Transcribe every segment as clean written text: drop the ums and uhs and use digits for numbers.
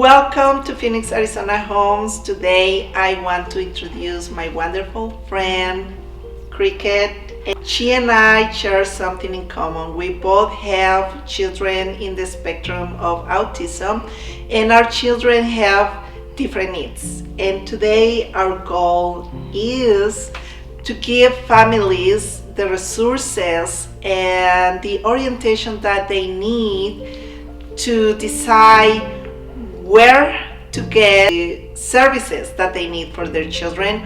Welcome to Phoenix, Arizona Homes. Today I want to introduce my wonderful friend, Cricket. She and I share something in common. We both have children in the spectrum of autism, and our children have different needs. And today our goal is to give families the resources and the orientation that they need to decide where to get the services that they need for their children,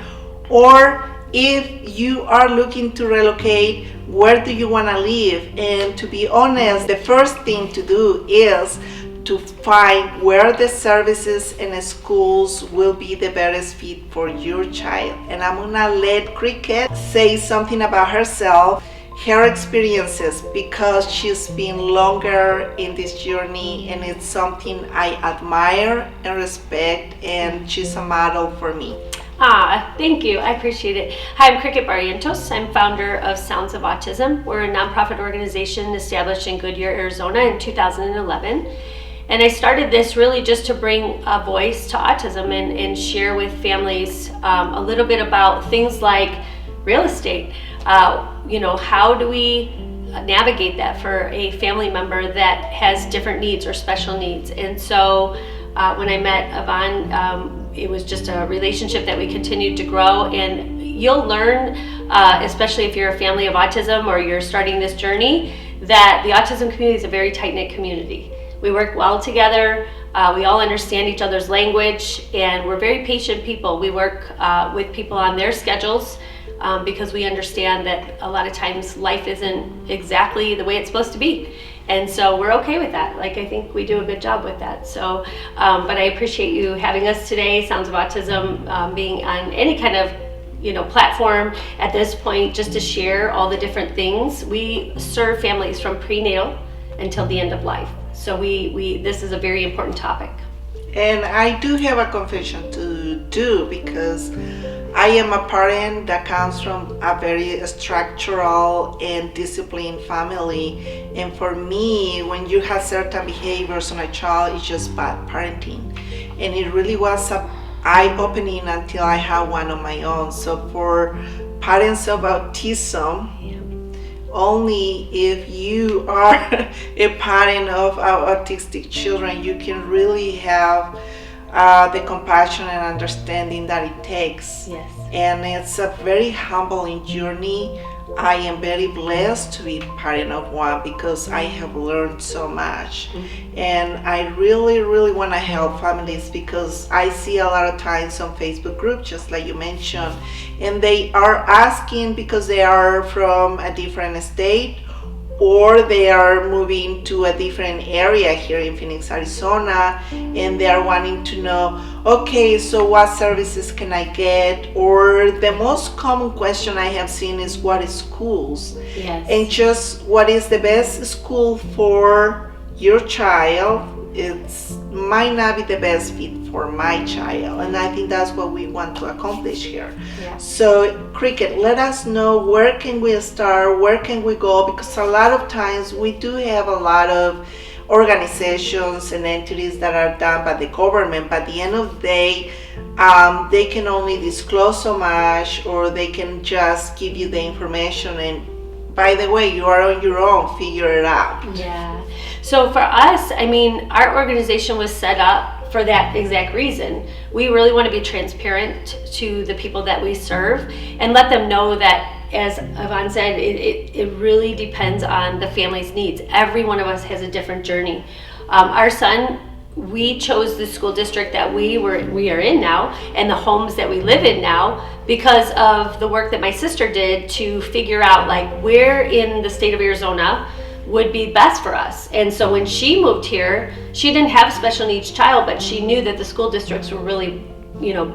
or if you are looking to relocate, where do you want to live? And to be honest, the first thing to do is to find where the services and schools will be the best fit for your child. And I'm gonna let Cricket say something about herself, her experiences, because she's been longer in this journey, and it's something I admire and respect, and she's a model for me. Thank you. I appreciate it. Hi, I'm Cricket Barrientos. I'm founder of Sounds of Autism. We're a nonprofit organization established in Goodyear, Arizona in 2011. And I started this really just to bring a voice to autism and share with families a little bit about things like real estate. How do we navigate that for a family member that has different needs or special needs? And so when I met Yvonne, it was just a relationship that we continued to grow. And you'll learn, especially if you're a family of autism or you're starting this journey, that the autism community is a very tight-knit community. We work well together. We all understand each other's language, and we're very patient people. We work with people on their schedules because we understand that a lot of times life isn't exactly the way it's supposed to be. And so we're okay with that. I think we do a good job with that. So, but I appreciate you having us today, Sounds of Autism, being on any kind of platform at this point, just to share all the different things. We serve families from prenatal until the end of life. So this is a very important topic. And I do have a confession to do, because I am a parent that comes from a very structural and disciplined family. And for me, when you have certain behaviors on a child, it's just bad parenting. And it really was eye-opening until I had one of my own. So for parents of autism, only if you are a parent of autistic children, you can really have the compassion and understanding that it takes. Yes. And it's a very humbling journey. I am very blessed to be parent of one, because I have learned so much. And I really, really want to help families, because I see a lot of times on Facebook groups, just like you mentioned, and they are asking because they are from a different state, or they are moving to a different area here in Phoenix, Arizona, and they are wanting to know, okay, so what services can I get? Or the most common question I have seen is, what is schools? Yes. And just what is the best school for your child? It might not be the best fit for my child, and I think that's what we want to accomplish here. Yeah. So Cricket, let us know, where can we start, where can we go, because a lot of times we do have a lot of organizations and entities that are done by the government, but at the end of the day, they can only disclose so much, or they can just give you the information, and by the way, you are on your own, figure it out. Yeah. So for us, our organization was set up for that exact reason. We really want to be transparent to the people that we serve and let them know that, as Yvonne said, it really depends on the family's needs. Every one of us has a different journey. Our son, we chose the school district that we are in now, and the homes that we live in now, because of the work that my sister did to figure out where in the state of Arizona would be best for us. And so when she moved here, she didn't have a special needs child, but she knew that the school districts were really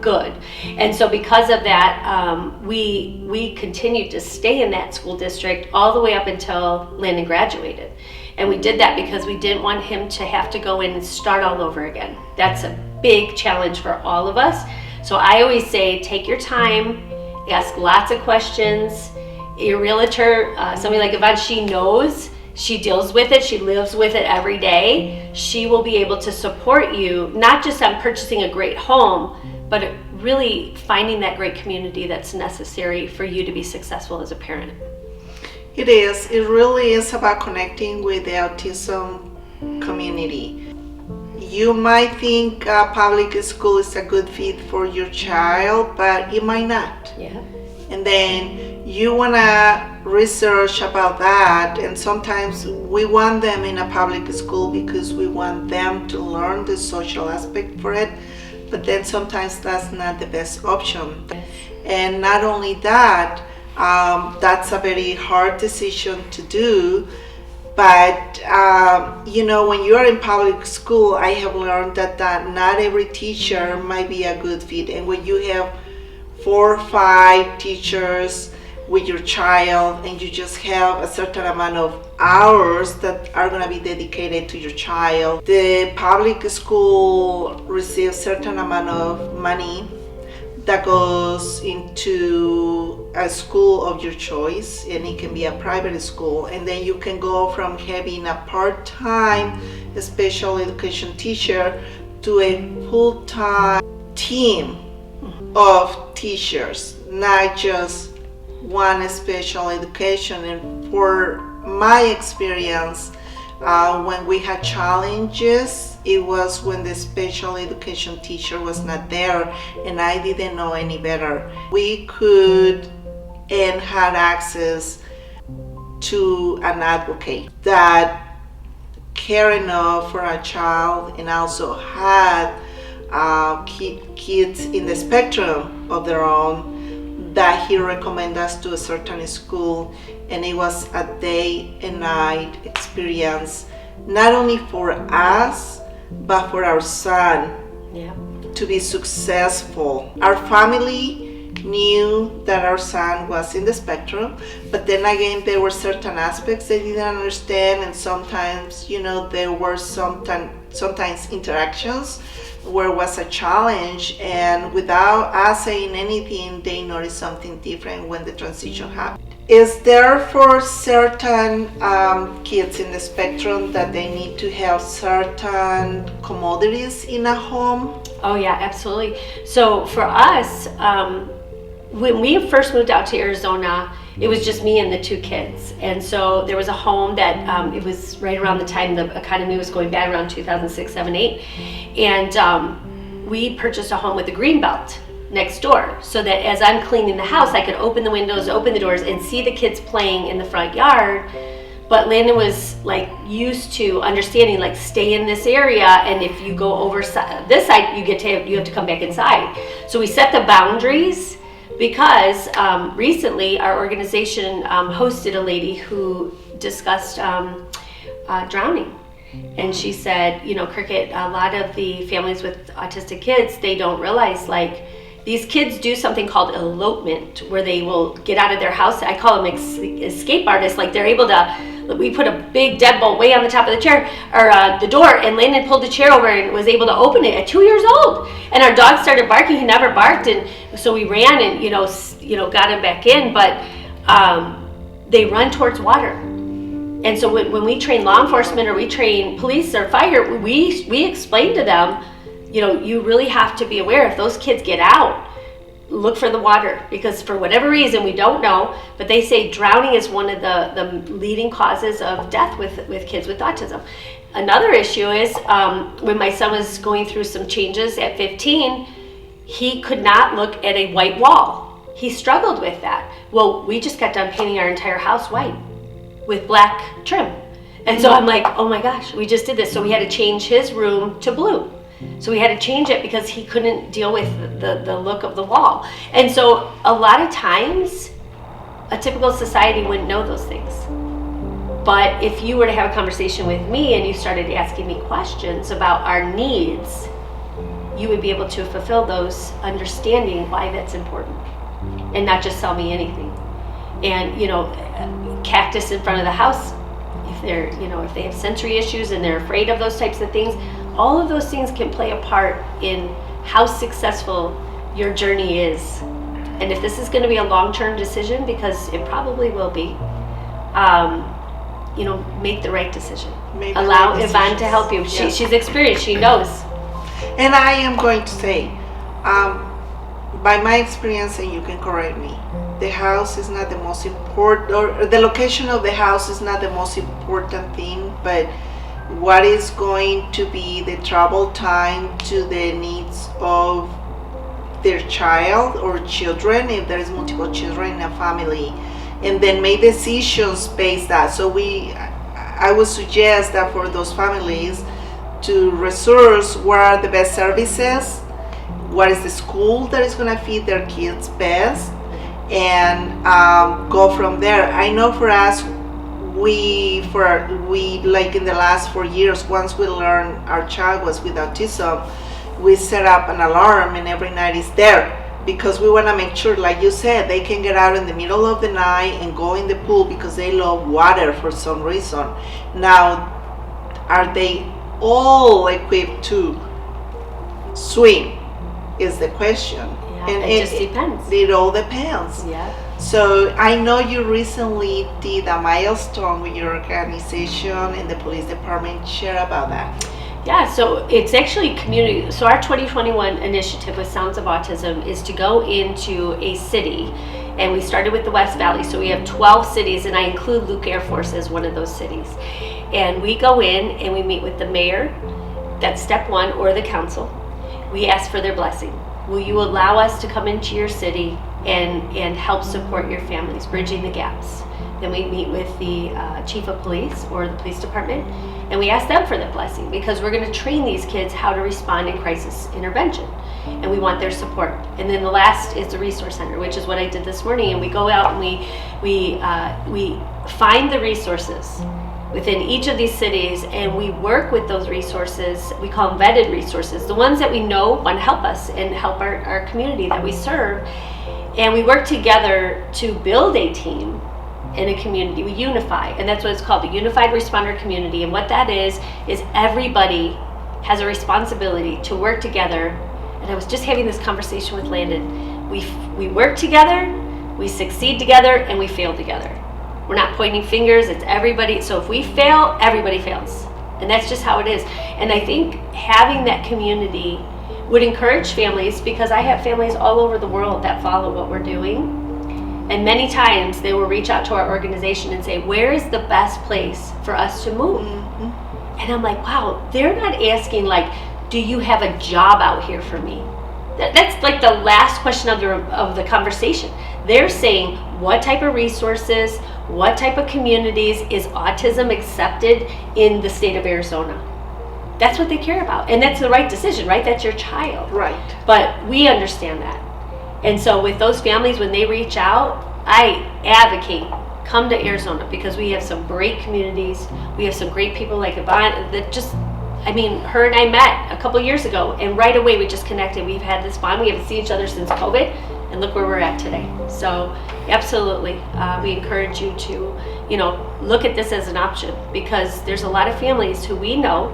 good. And so because of that, we continued to stay in that school district all the way up until Landon graduated. And we did that because we didn't want him to have to go in and start all over again. That's a big challenge for all of us. So I always say, take your time, ask lots of questions. Your realtor, somebody like Yvonne, she knows She deals with it, she lives with it every day. She will be able to support you, not just on purchasing a great home, but really finding that great community that's necessary for you to be successful as a parent. It is. It really is about connecting with the autism community. You might think public school is a good fit for your child, but it might not. Yeah. And then you want to research about that, and sometimes we want them in a public school because we want them to learn the social aspect for it, but then sometimes that's not the best option. And not only that, that's a very hard decision to do, but when you're in public school, I have learned that not every teacher might be a good fit. And when you have 4 or 5 teachers with your child, and you just have a certain amount of hours that are going to be dedicated to your child, the public school receives certain amount of money that goes into a school of your choice, and it can be a private school, and then you can go from having a part-time special education teacher to a full-time team of teachers, not just one special education. And for my experience, when we had challenges, it was when the special education teacher was not there and I didn't know any better. We could and had access to an advocate that cared enough for a child and also had kids in the spectrum of their own, that he recommended us to a certain school, and it was a day and night experience, not only for us but for our son. Yeah. To be successful. Our family knew that our son was in the spectrum, but then again there were certain aspects they didn't understand, and sometimes there were sometimes interactions where it was a challenge, and without us saying anything, they noticed something different when the transition happened. Is there for certain kids in the spectrum that they need to have certain commodities in a home? Oh yeah, absolutely. So for us, when we first moved out to Arizona, it was just me and the 2 kids. And so there was a home that it was right around the time the economy was going bad, around 2006, 7, 8. And we purchased a home with a green belt next door, so that as I'm cleaning the house, I could open the windows, open the doors, and see the kids playing in the front yard. But Landon was used to understanding, stay in this area, and if you go over this side, you have to come back inside. So we set the boundaries, because recently our organization hosted a lady who discussed drowning. And she said, Cricket, a lot of the families with autistic kids, they don't realize these kids do something called elopement, where they will get out of their house. I call them escape artists. They're able to, we put a big deadbolt way on the top of the chair, or the door, and Landon pulled the chair over and was able to open it at 2 years old. And our dog started barking. He never barked, and so we ran and got him back in. But they run towards water. And so when we train law enforcement, or we train police or fire, we explain to them, you really have to be aware if those kids get out, look for the water, because for whatever reason, we don't know, but they say drowning is one of the leading causes of death with kids with autism. Another issue is when my son was going through some changes at 15, he could not look at a white wall. He struggled with that. Well, we just got done painting our entire house white with black trim. And so I'm like, oh my gosh, we just did this. So we had to change his room to blue. So we had to change it because he couldn't deal with the look of the wall. And so a lot of times, a typical society wouldn't know those things. But if you were to have a conversation with me and you started asking me questions about our needs, you would be able to fulfill those, understanding why that's important, and not just sell me anything. And cactus in front of the house, if they have sensory issues and they're afraid of those types of things, all of those things can play a part in how successful your journey is. And if this is going to be a long-term decision, because it probably will be, make the right decision. Make the Allow right Yvonne to decisions. help you. Yeah. She's experienced. She knows. And I am going to say, by my experience, and you can correct me, the house is not the most important, or the location of the house is not the most important thing, but what is going to be the travel time to the needs of their child or children, if there is multiple children in a family, and then make decisions based that. So I would suggest that for those families to resource what are the best services, what is the school that is going to feed their kids best, and go from there. I know for us, we like in the last 4 years, once we learned our child was with autism, we set up an alarm and every night is there, because we want to make sure, like you said, they can get out in the middle of the night and go in the pool because they love water for some reason. Now, are they all equipped to swim is the question. Yeah, it just depends. It all depends. Yeah. So I know you recently did a milestone with your organization and the police department. Share about that. Yeah, so it's actually community. So our 2021 initiative with Sounds of Autism is to go into a city, and we started with the West Valley. So we have 12 cities, and I include Luke Air Force as one of those cities. And we go in and we meet with the mayor, that's step one, or the council. We ask for their blessing. Will you allow us to come into your city and help support your families, bridging the gaps? Then we meet with the chief of police or the police department, and we ask them for their blessing, because we're going to train these kids how to respond in crisis intervention, and we want their support. And then the last is the resource center, which is what I did this morning, and we go out and we find the resources within each of these cities, and we work with those resources. We call them vetted resources, the ones that we know want to help us and help our community that we serve. And we work together to build a team in a community. We unify, and that's what it's called, the Unified Responder Community. And what that is everybody has a responsibility to work together. And I was just having this conversation with Landon. We work together, we succeed together, and we fail together. We're not pointing fingers, it's everybody. So if we fail, everybody fails. And that's just how it is. And I think having that community would encourage families, because I have families all over the world that follow what we're doing. And many times they will reach out to our organization and say, where is the best place for us to move? Mm-hmm. And I'm like, wow, they're not asking like, do you have a job out here for me? That's like the last question of the conversation. They're saying, what type of resources, what type of communities is autism accepted in the state of Arizona? That's what they care about. And that's the right decision, right? That's your child. Right. But we understand that. And so with those families, when they reach out, I advocate, come to Arizona, because we have some great communities. We have some great people like Yvonne that just, her and I met a couple years ago, and right away we just connected. We've had this bond. We haven't seen each other since COVID, and look where we're at today. So absolutely, we encourage you to, look at this as an option, because there's a lot of families who we know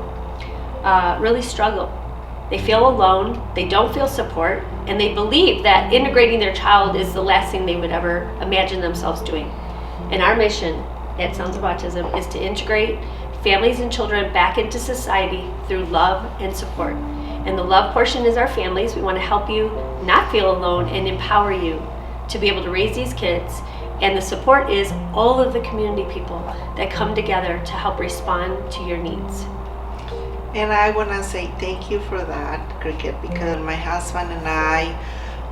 really struggle. They feel alone, they don't feel support, and they believe that integrating their child is the last thing they would ever imagine themselves doing. And our mission at Sounds of Autism is to integrate families and children back into society through love and support. And the love portion is our families. We want to help you not feel alone and empower you to be able to raise these kids. And the support is all of the community people that come together to help respond to your needs. And I want to say thank you for that, Cricket, because my husband and I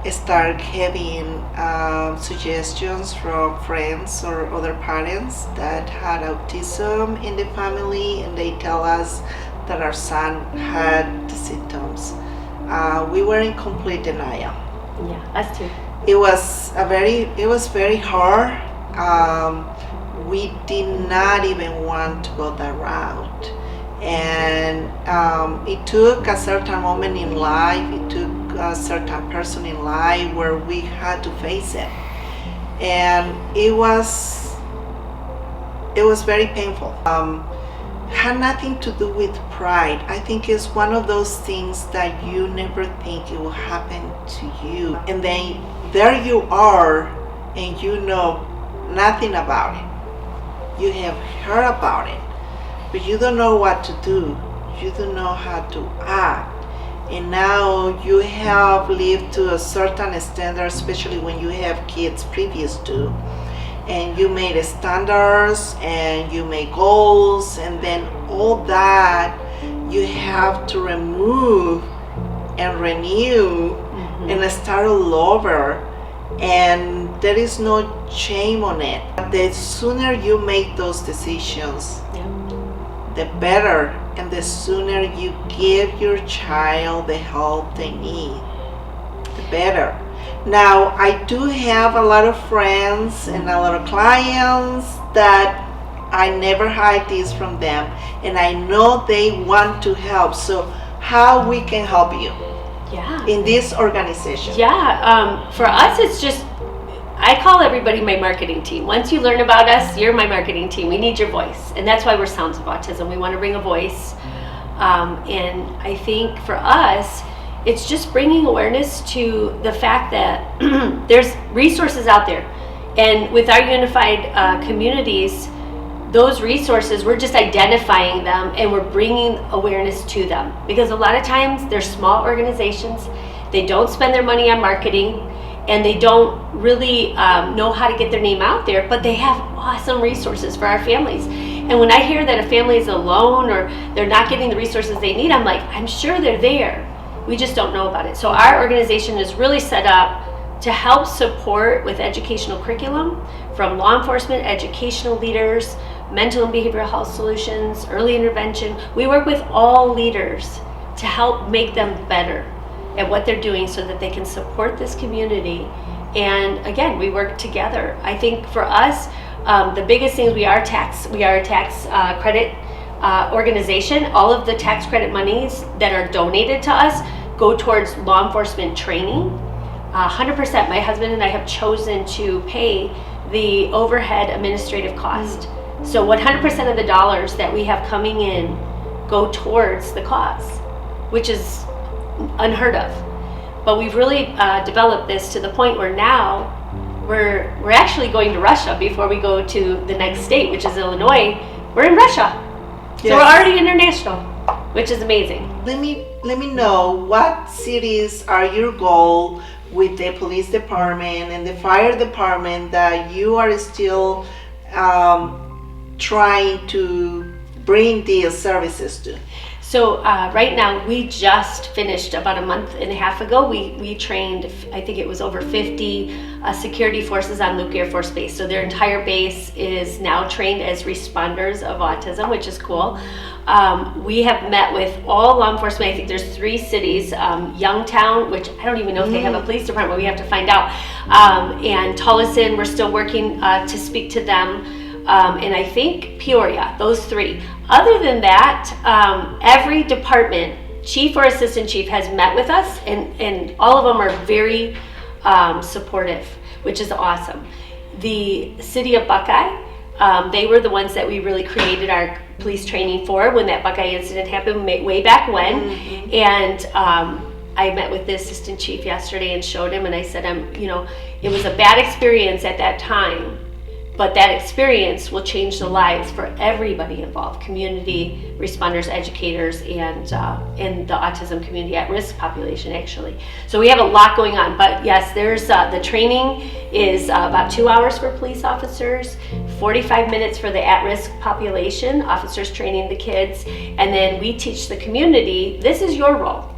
start having suggestions from friends or other parents that had autism in the family, and they tell us that our son had the symptoms. We were in complete denial. Yeah, us too. It was very hard. We did not even want to go that route. And it took a certain moment in life, it took a certain person in life where we had to face it. And it was very painful. Had nothing to do with pride. I think it's one of those things that you never think it will happen to you. And then there you are, and you know nothing about it. You have heard about it, but you don't know what to do. You don't know how to act. And now you have lived to a certain standard, especially when you have kids previous to. And you made standards and you made goals, and then all that you have to remove and renew and start all over. And there is no shame on it. The sooner you make those decisions, the better, and the sooner you give your child the help they need, the better. Now, I do have a lot of friends and a lot of clients that I never hide this from them, and I know they want to help. So how we can help you in this organization? For us, it's just, I call everybody my marketing team. Once you learn about us, you're my marketing team. We need your voice. And that's why we're Sounds of Autism. We want to bring a voice. And I think for us, it's just bringing awareness to the fact that there's resources out there. And with our unified communities, those resources, we're just identifying them and we're bringing awareness to them. Because a lot of times they're small organizations, they don't spend their money on marketing, and they don't really know how to get their name out there, but they have awesome resources for our families. And when I hear that a family is alone or they're not getting the resources they need, I'm like, I'm sure they're there. We just don't know about it. So our organization is really set up to help support with educational curriculum from law enforcement, educational leaders, mental and behavioral health solutions, early intervention. We work with all leaders to help make them better at what they're doing so that they can support this community. And again, we work together. I think for us, the biggest thing is we are a tax credit organization. All of the tax credit monies that are donated to us go towards law enforcement training. 100%, my husband and I have chosen to pay the overhead administrative cost. So 100% of the dollars that we have coming in go towards the cause, which is unheard of. But we've really developed this to the point where now we're actually going to Russia before we go to the next state, which is Illinois. We're in Russia. So we're already international, which is amazing. Let me know, what cities are your goal with the police department and the fire department that you are still trying to bring these services to? So right now, we just finished about a month and a half ago. We trained, I think it was over 50 security forces on Luke Air Force Base. So their entire base is now trained as responders of autism, which is cool. We have met with all law enforcement. I think there's 3 cities, Youngtown, which I don't even know if they have a police department. We have to find out. And Tullison, we're still working to speak to them. And I think Peoria, those 3. Other than that, every department, chief or assistant chief, has met with us, and all of them are very supportive, which is awesome. The city of Buckeye, they were the ones that we really created our police training for when that Buckeye incident happened way back when. And I met with the assistant chief yesterday and showed him, and I said, it was a bad experience at that time, but that experience will change the lives for everybody involved, community, responders, educators, and the autism community at-risk population, actually. So we have a lot going on, but yes, there's the training is about 2 hours for police officers, 45 minutes for the at-risk population, officers training the kids, and then we teach the community, this is your role.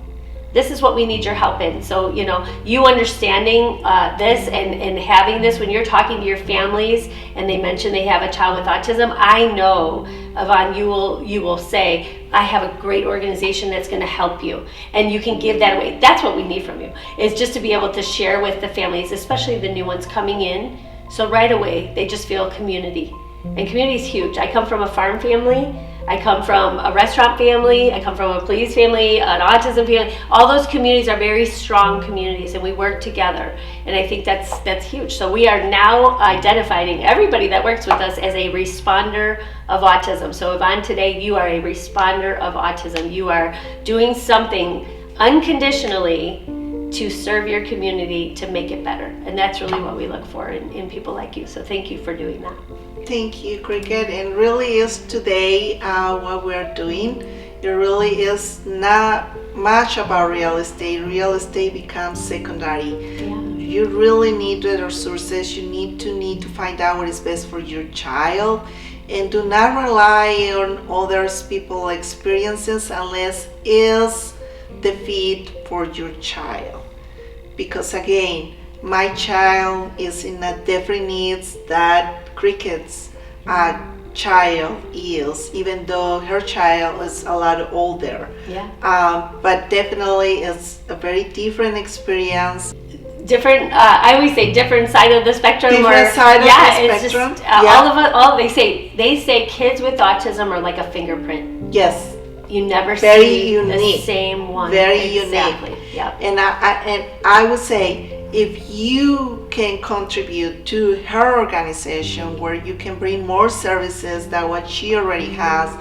This is what we need your help in. So, you understanding this and having this when you're talking to your families and they mention they have a child with autism, I know, Yvonne, you will say, I have a great organization that's going to help you. And you can give that away. That's what we need from you, is just to be able to share with the families, especially the new ones coming in. So right away, they just feel community. And community is huge. I come from a farm family. I come from a restaurant family, I come from a police family, an autism family. All those communities are very strong communities, and we work together. And I think that's huge. So we are now identifying everybody that works with us as a responder of autism. So Yvonne, today you are a responder of autism. You are doing something unconditionally to serve your community to make it better. And that's really what we look for in people like you. So thank you for doing that. Thank you, Cricket. And really is today what we're doing. It really is not much about real estate. Real estate becomes secondary. Yeah. You really need the resources. You need to find out what is best for your child, and do not rely on others people's experiences unless is the fit for your child. Because again, my child is in a different needs that Cricket's child is, even though her child is a lot older. Yeah. But definitely it's a very different experience. Different, I always say different side of the spectrum. Different side of the it's spectrum. Just, all of it. All they say kids with autism are like a fingerprint. Yes. You never Very see unique. the same one. Very exactly. unique. Yep. And I would say, if you can contribute to her organization where you can bring more services than what she already has,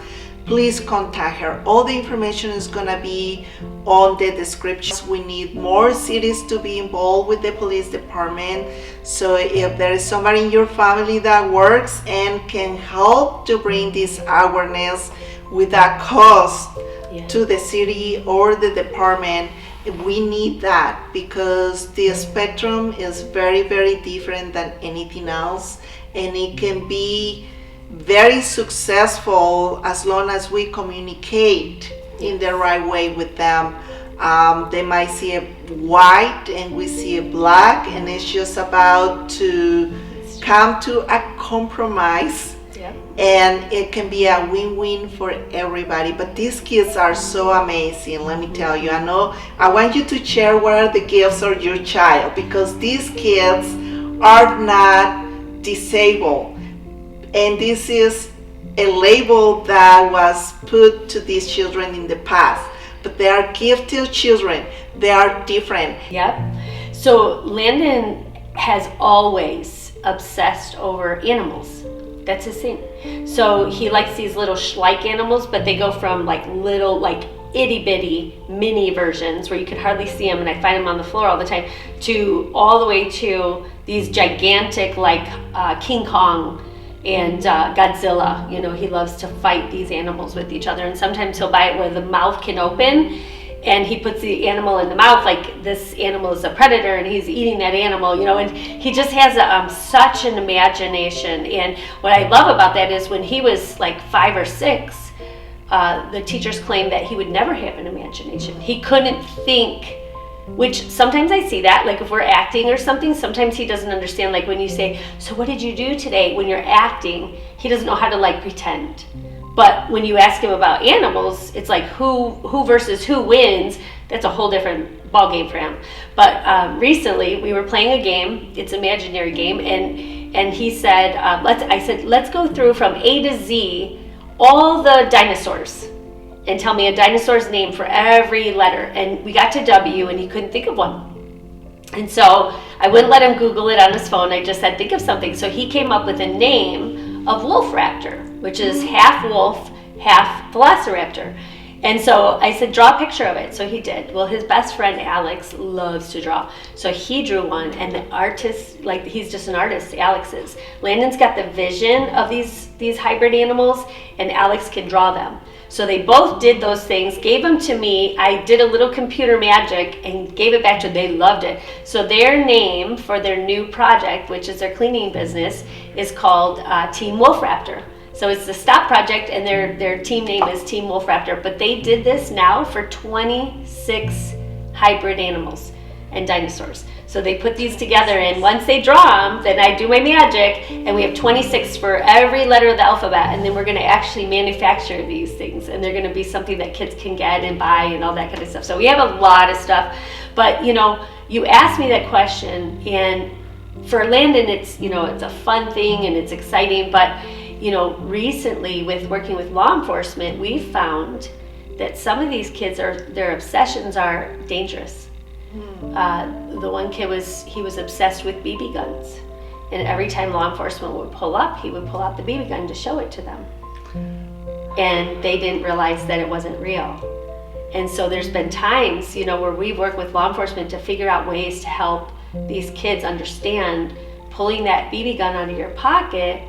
please contact her. All the information is gonna be on the description. We need more cities to be involved with the police department. So if there is somebody in your family that works and can help to bring this awareness without cost to the city or the department, we need that, because the spectrum is very, very different than anything else, and it can be very successful as long as we communicate in the right way with them. They might see a white and we see a black, and it's just about to come to a compromise. Yep. And it can be a win-win for everybody. But these kids are so amazing, let me tell you. I want you to share what are the gifts of your child, because these kids are not disabled. And this is a label that was put to these children in the past. But they are gifted children. They are different. Yep. So Landon has always obsessed over animals. That's his thing. So he likes these little Schleich animals, but they go from like little, like itty bitty mini versions where you could hardly see them, and I find them on the floor all the time, to all the way to these gigantic like King Kong and Godzilla. You know, he loves to fight these animals with each other, and sometimes he'll buy it where the mouth can open, and he puts the animal in the mouth like this animal is a predator and he's eating that animal, you know, and he just has such an imagination. And what I love about that is when he was like 5 or 6, the teachers claimed that he would never have an imagination. He couldn't think, which sometimes I see that, like if we're acting or something, sometimes he doesn't understand, like when you say, so what did you do today? When you're acting, he doesn't know how to like pretend. But when you ask him about animals, it's like who versus who wins. That's a whole different ball game for him. But recently we were playing a game. It's an imaginary game, and he said, let's go through from A to Z all the dinosaurs and tell me a dinosaur's name for every letter. And we got to W, and he couldn't think of one. And so I wouldn't let him Google it on his phone. I just said, think of something. So he came up with a name of wolf raptor, which is half wolf, half velociraptor. And so I said, draw a picture of it. So he did. Well, his best friend Alex loves to draw. So he drew one, and the artist, like he's just an artist, Alex is. Landon's got the vision of these hybrid animals, and Alex can draw them. So they both did those things, gave them to me. I did a little computer magic and gave it back to them. They loved it. So their name for their new project, which is their cleaning business, is called Team Wolf Raptor. So it's the Stop Project, and their team name is Team Wolf Raptor. But they did this now for 26 hybrid animals and dinosaurs. So they put these together, and once they draw them, then I do my magic, and we have 26 for every letter of the alphabet, and then we're going to actually manufacture these things, and they're going to be something that kids can get and buy and all that kind of stuff. So we have a lot of stuff. But, you know, you asked me that question, and for Landon, it's, you know, it's a fun thing and it's exciting, but, you know, recently with working with law enforcement, we've found that some of these kids, their obsessions are dangerous. The one kid was obsessed with BB guns, and every time law enforcement would pull up, he would pull out the BB gun to show it to them, and they didn't realize that it wasn't real. And so there's been times, where we've worked with law enforcement to figure out ways to help these kids understand pulling that BB gun out of your pocket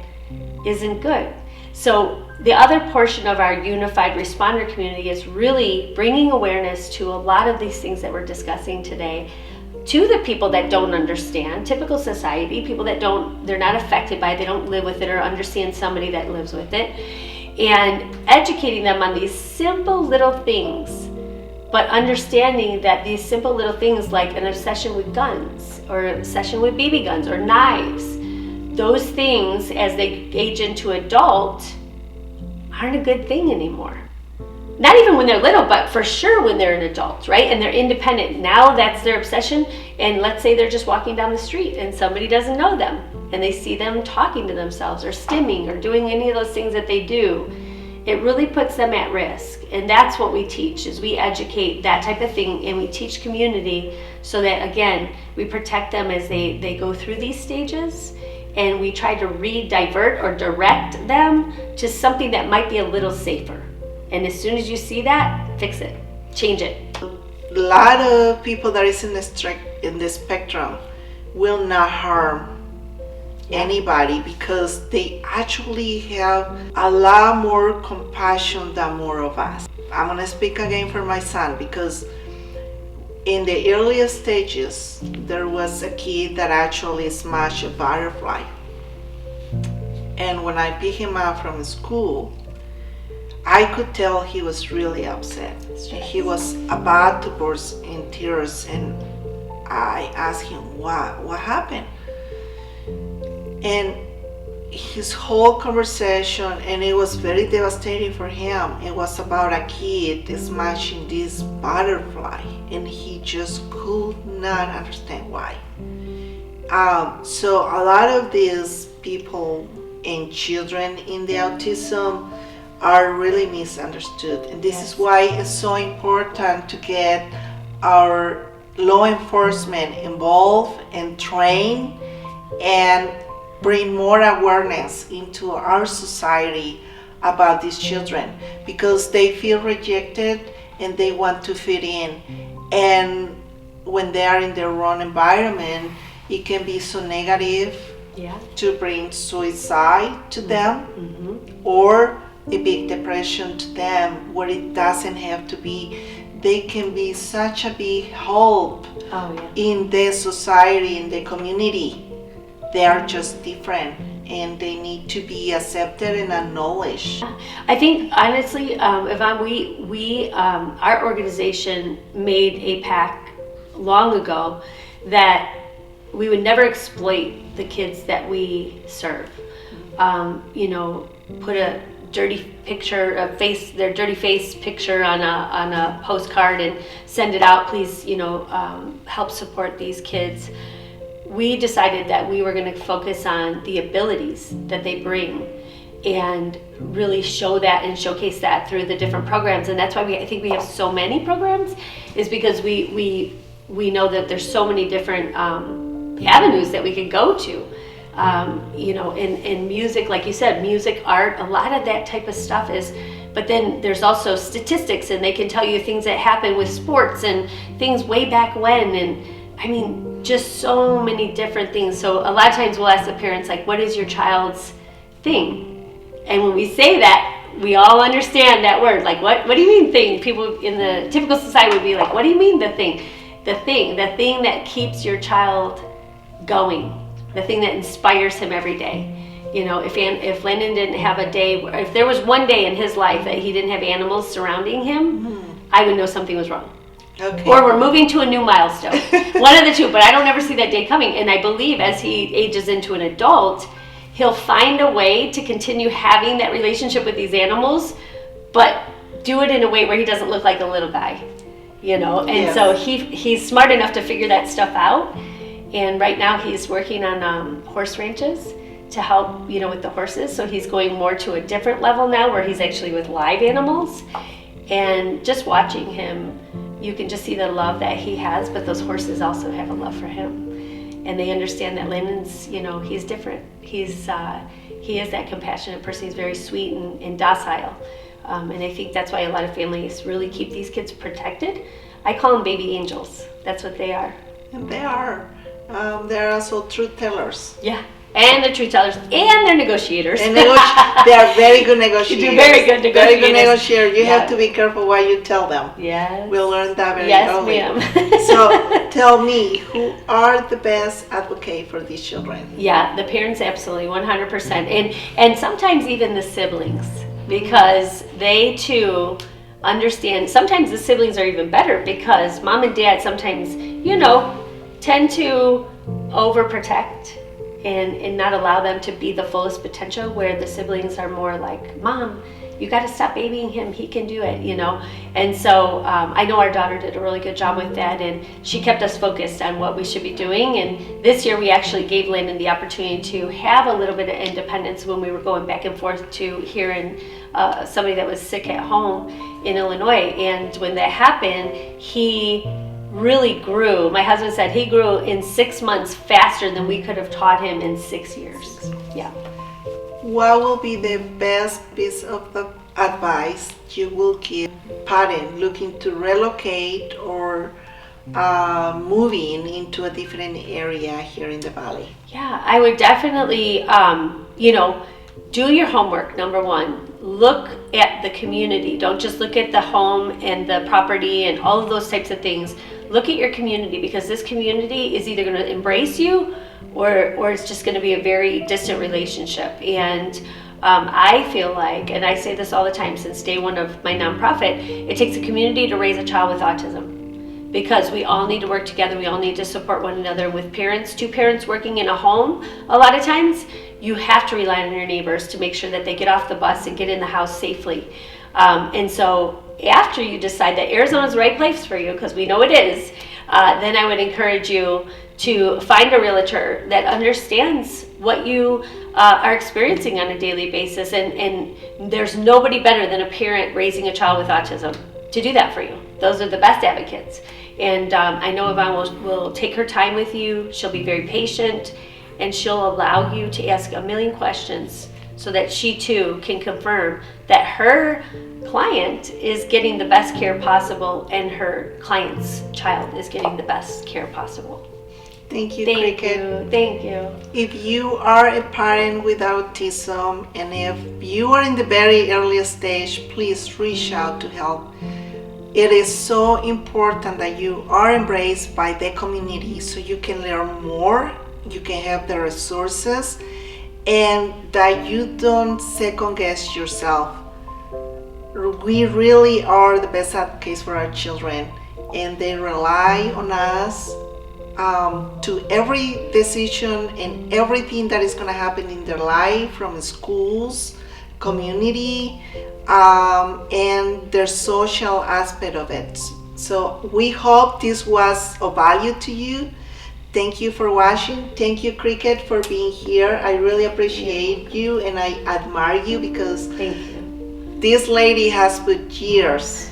isn't good. So the other portion of our unified responder community is really bringing awareness to a lot of these things that we're discussing today to the people that don't understand, typical society, people that they're not affected by it, they don't live with it or understand somebody that lives with it, and educating them on these simple little things, but understanding that these simple little things like an obsession with guns or an obsession with BB guns or knives, those things as they age into adult aren't a good thing anymore. Not even when they're little, but for sure when they're an adult, right? And they're independent. Now that's their obsession. And let's say they're just walking down the street and somebody doesn't know them and they see them talking to themselves or stimming or doing any of those things that they do. It really puts them at risk. And that's what we teach, is we educate that type of thing, and we teach community so that, again, we protect them as they go through these stages. And we try to divert or direct them to something that might be a little safer. And as soon as you see that, fix it, change it. A lot of people that is in the spectrum will not harm anybody because they actually have a lot more compassion than more of us. I'm gonna speak again for my son because in the earliest stages, there was a kid that actually smashed a butterfly. And when I picked him up from school, I could tell he was really upset. He was about to burst in tears, and I asked him, what happened? And his whole conversation, and it was very devastating for him, it was about a kid smashing this butterfly, and he just could not understand why. So a lot of these people and children in the autism are really misunderstood, and this is why it's so important to get our law enforcement involved and trained and bring more awareness into our society about these children, because they feel rejected and they want to fit in, and when they are in their own environment, it can be so negative to bring suicide to them or a big depression to them, where it doesn't have to be. They can be such a big help in the society, in the community. They are just different and they need to be accepted and acknowledged. I think honestly, Yvonne, we our organization made a pact long ago that we would never exploit the kids that we serve. Put a dirty picture, their dirty face picture on a postcard and send it out. Please, help support these kids. We decided that we were going to focus on the abilities that they bring and really show that and showcase that through the different programs. And that's why I think we have so many programs, is because we know that there's so many different avenues that we could go to. In music, like you said, music, art, a lot of that type of stuff is, but then there's also statistics, and they can tell you things that happen with sports and things way back when, and just so many different things. So a lot of times we'll ask the parents, like, what is your child's thing? And when we say that, we all understand that word. Like, what do you mean thing? People in the typical society would be like, what do you mean the thing? The thing that keeps your child going. The thing that inspires him every day. If Lennon didn't have a day, if there was one day in his life that he didn't have animals surrounding him, I would know something was wrong. Okay. Or we're moving to a new milestone. One of the two, but I don't ever see that day coming. And I believe as he ages into an adult, he'll find a way to continue having that relationship with these animals, but do it in a way where he doesn't look like a little guy. And so he's smart enough to figure that stuff out. And right now he's working on horse ranches to help, with the horses. So he's going more to a different level now, where he's actually with live animals. And just watching him, you can just see the love that he has, but those horses also have a love for him. And they understand that Lennon's, he's different. He is that compassionate person. He's very sweet and docile. And I think that's why a lot of families really keep these kids protected. I call them baby angels. That's what they are. And they are. They're also truth tellers. Yeah. And they're truth tellers, and they're negotiators. And they are very good negotiators. You do very good negotiators. Very good negotiators. You have to be careful what you tell them. Yes. We'll learn that very early. Yes, ma'am. So tell me, who are the best advocate for these children? Yeah, the parents absolutely, 100%. And sometimes even the siblings, because they too understand. Sometimes the siblings are even better because mom and dad sometimes, tend to overprotect and not allow them to be the fullest potential, where the siblings are more like, Mom, you got to stop babying him, he can do it, And so I know our daughter did a really good job with that, and she kept us focused on what we should be doing. And this year we actually gave Landon the opportunity to have a little bit of independence when we were going back and forth to here in somebody that was sick at home in Illinois. And when that happened, he really grew. My husband said he grew in 6 months faster than we could have taught him in 6 years. Yeah. What will be the best piece of the advice you will give parent looking to relocate or moving into a different area here in the Valley? Yeah, I would definitely, do your homework, number one. Look at the community. Don't just look at the home and the property and all of those types of things. Look at your community, because this community is either going to embrace you or it's just going to be a very distant relationship. And I feel like, and I say this all the time since day one of my nonprofit, it takes a community to raise a child with autism, because we all need to work together. We all need to support one another. With two parents working in a home, a lot of times you have to rely on your neighbors to make sure that they get off the bus and get in the house safely. And so after you decide that Arizona is the right place for you, because we know it is, then I would encourage you to find a realtor that understands what you are experiencing on a daily basis. And there's nobody better than a parent raising a child with autism to do that for you. Those are the best advocates. And I know Yvonne will take her time with you. She'll be very patient, and she'll allow you to ask a million questions so that she too can confirm that her client is getting the best care possible and her client's child is getting the best care possible. Thank you, Thank Cricket. you. Thank you. If you are a parent with autism, and if you are in the very earliest stage, please reach out to help. It is so important that you are embraced by the community so you can learn more, you can have the resources, and that you don't second guess yourself. We really are the best advocates for our children, and they rely on us to every decision and everything that is going to happen in their life, from schools, community, and their social aspect of it. So we hope this was of value to you. Thank you for watching. Thank you, Cricket, for being here. I really appreciate you, and I admire you, because Thank you. this lady has put years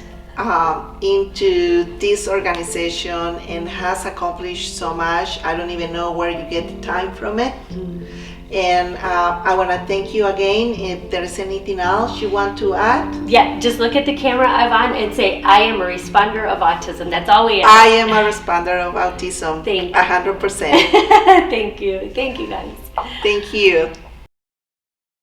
into this organization and has accomplished so much. I don't even know where you get the time from it. And I want to thank you again. If there is anything else you want to add? Yeah, just look at the camera, Yvonne, and say, I am a responder of autism. That's all we ask. I am a responder of autism. Thank you. 100%. Thank you. Thank you, guys. Thank you.